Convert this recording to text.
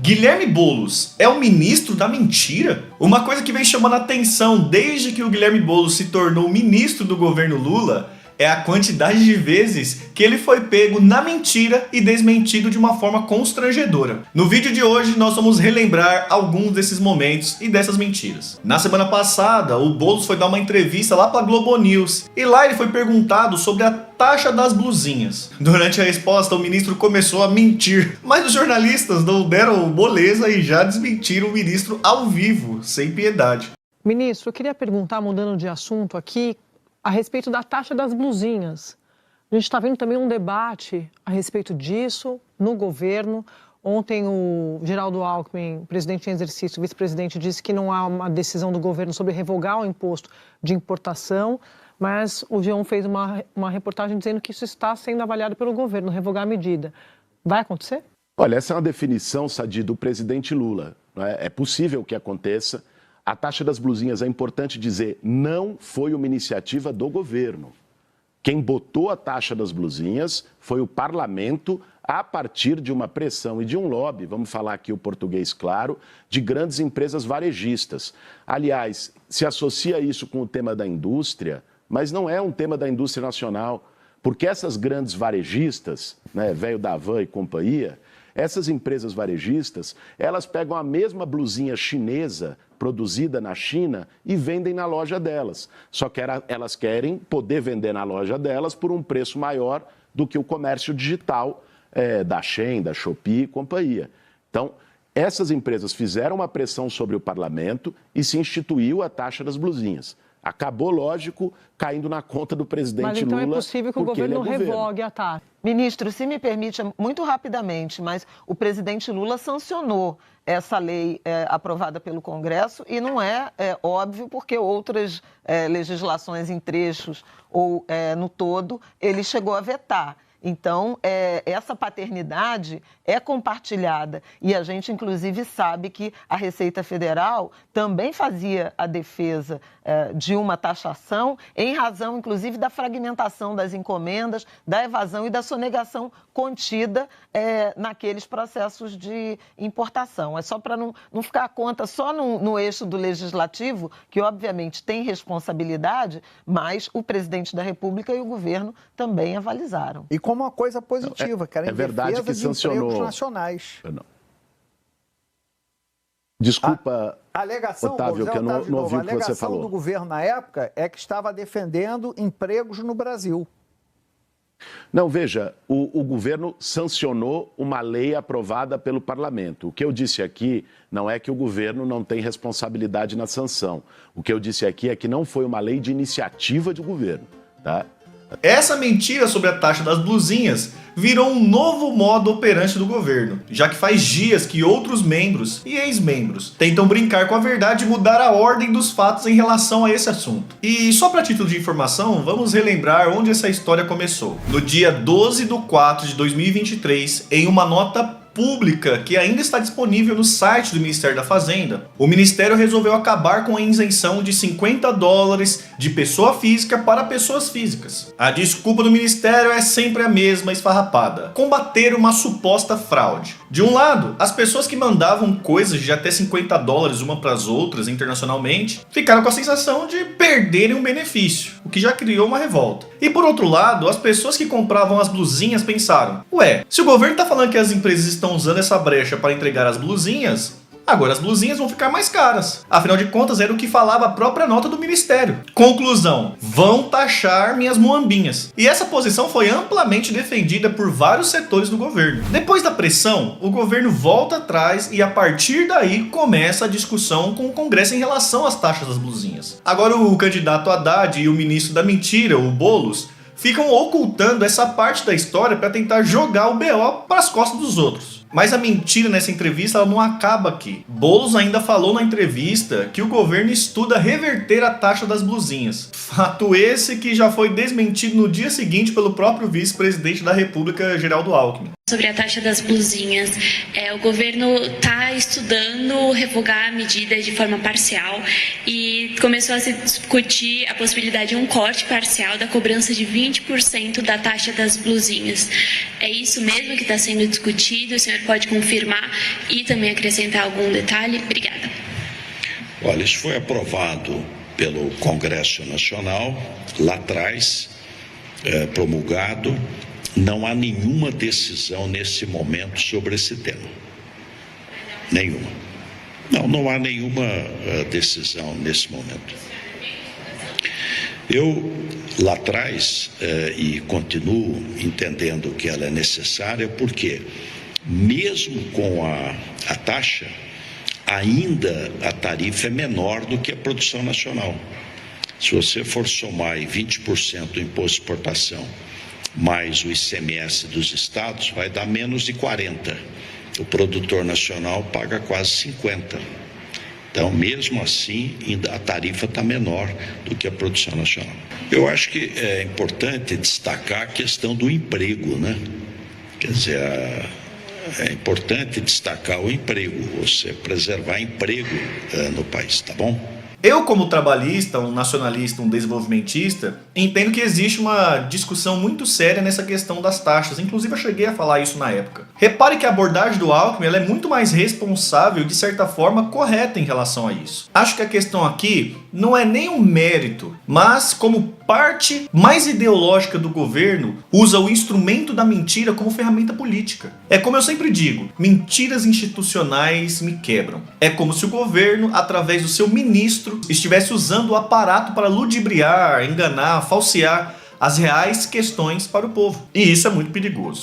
Guilherme Boulos é o ministro da mentira? Uma coisa que vem chamando a atenção desde que o Guilherme Boulos se tornou ministro do governo Lula é a quantidade de vezes que ele foi pego na mentira e desmentido de uma forma constrangedora. No vídeo de hoje nós vamos relembrar alguns desses momentos e dessas mentiras. Na semana passada, o Boulos foi dar uma entrevista lá para Globo News e lá ele foi perguntado sobre a taxa das blusinhas. Durante a resposta, o ministro começou a mentir, mas os jornalistas não deram moleza e já desmentiram o ministro ao vivo, sem piedade. Ministro, eu queria perguntar, mudando de assunto aqui, a respeito da taxa das blusinhas. A gente está vendo também um debate a respeito disso no governo. Ontem o Geraldo Alckmin, presidente em exercício, vice-presidente, disse que não há uma decisão do governo sobre revogar o imposto de importação, mas o G1 fez uma reportagem dizendo que isso está sendo avaliado pelo governo, revogar a medida. Vai acontecer? Olha, essa é uma definição, Sadi, do presidente Lula. É possível que aconteça. A taxa das blusinhas, é importante dizer, não foi uma iniciativa do governo. Quem botou a taxa das blusinhas foi o parlamento a partir de uma pressão e de um lobby, vamos falar aqui o português claro, de grandes empresas varejistas. Aliás, se associa isso com o tema da indústria, mas não é um tema da indústria nacional, porque essas grandes varejistas, Velho da Van e companhia, essas empresas varejistas, elas pegam a mesma blusinha chinesa produzida na China e vendem na loja delas. Só que elas querem poder vender na loja delas por um preço maior do que o comércio digital da Shein, da Shopee e companhia. Então, essas empresas fizeram uma pressão sobre o parlamento e se instituiu a taxa das blusinhas. Acabou, lógico, caindo na conta do presidente Lula. Mas então é possível que o governo revogue a taxa. Ministro, se me permite, muito rapidamente, mas o presidente Lula sancionou essa lei aprovada pelo Congresso e não é óbvio porque outras legislações em trechos ou no todo ele chegou a vetar. Então, essa paternidade é compartilhada e a gente, inclusive, sabe que a Receita Federal também fazia a defesa de uma taxação em razão, inclusive, da fragmentação das encomendas, da evasão e da sonegação contida naqueles processos de importação. É só para não ficar a conta só no eixo do Legislativo, que, obviamente, tem responsabilidade, mas o presidente da República e o governo também avalizaram. E como uma coisa positiva, que era em verdade defesa que de empregos nacionais. Desculpa, a alegação, Otávio, que eu não ouvi o que você falou. A alegação do governo na época é que estava defendendo empregos no Brasil. Não, veja, o governo sancionou uma lei aprovada pelo parlamento. O que eu disse aqui não é que o governo não tem responsabilidade na sanção. O que eu disse aqui é que não foi uma lei de iniciativa do governo, tá? Essa mentira sobre a taxa das blusinhas virou um novo modo operante do governo, já que faz dias que outros membros e ex-membros tentam brincar com a verdade e mudar a ordem dos fatos em relação a esse assunto. E só para título de informação, vamos relembrar onde essa história começou. No dia 12/4/2023, em uma nota pública que ainda está disponível no site do Ministério da Fazenda, o Ministério resolveu acabar com a isenção de $50 de pessoa física para pessoas físicas. A desculpa do Ministério é sempre a mesma esfarrapada: combater uma suposta fraude. De um lado, as pessoas que mandavam coisas de até $50 uma para as outras internacionalmente ficaram com a sensação de perderem um benefício, o que já criou uma revolta. E por outro lado, as pessoas que compravam as blusinhas pensaram: ué, se o governo está falando que as empresas estão usando essa brecha para entregar as blusinhas, agora as blusinhas vão ficar mais caras. Afinal de contas, era o que falava a própria nota do Ministério. Conclusão: vão taxar minhas muambinhas. E essa posição foi amplamente defendida por vários setores do governo. Depois da pressão, o governo volta atrás e a partir daí começa a discussão com o Congresso em relação às taxas das blusinhas. Agora o candidato Haddad e o ministro da mentira, o Boulos, ficam ocultando essa parte da história para tentar jogar o BO para as costas dos outros. Mas a mentira nessa entrevista ela não acaba aqui. Boulos ainda falou na entrevista que o governo estuda reverter a taxa das blusinhas. Fato esse que já foi desmentido no dia seguinte pelo próprio vice-presidente da República, Geraldo Alckmin. Sobre a taxa das blusinhas, o governo está estudando revogar a medida de forma parcial e começou a se discutir a possibilidade de um corte parcial da cobrança de 20% da taxa das blusinhas. É isso mesmo que está sendo discutido? O senhor pode confirmar e também acrescentar algum detalhe? Obrigada. Olha, isso foi aprovado pelo Congresso Nacional lá atrás, promulgado. Não há nenhuma decisão nesse momento sobre esse tema. Nenhuma. Não há nenhuma decisão nesse momento. Eu, lá atrás, e continuo entendendo que ela é necessária, porque mesmo com a taxa, ainda a tarifa é menor do que a produção nacional. Se você for somar aí 20% do imposto de exportação, mais o ICMS dos estados, vai dar menos de 40%. O produtor nacional paga quase 50%. Então, mesmo assim, ainda a tarifa está menor do que a produção nacional. Eu acho que é importante destacar a questão do emprego, né? Quer dizer, é importante destacar o emprego, você preservar emprego no país, tá bom? Eu, como trabalhista, um nacionalista, um desenvolvimentista, entendo que existe uma discussão muito séria nessa questão das taxas. Inclusive, eu cheguei a falar isso na época. Repare que a abordagem do Alckmin ela é muito mais responsável e, de certa forma, correta em relação a isso. Acho que a questão aqui não é nem um mérito, mas como parte mais ideológica do governo usa o instrumento da mentira como ferramenta política. É como eu sempre digo, mentiras institucionais me quebram. É como se o governo, através do seu ministro, estivesse usando o aparato para ludibriar, enganar, falsear as reais questões para o povo. E isso é muito perigoso.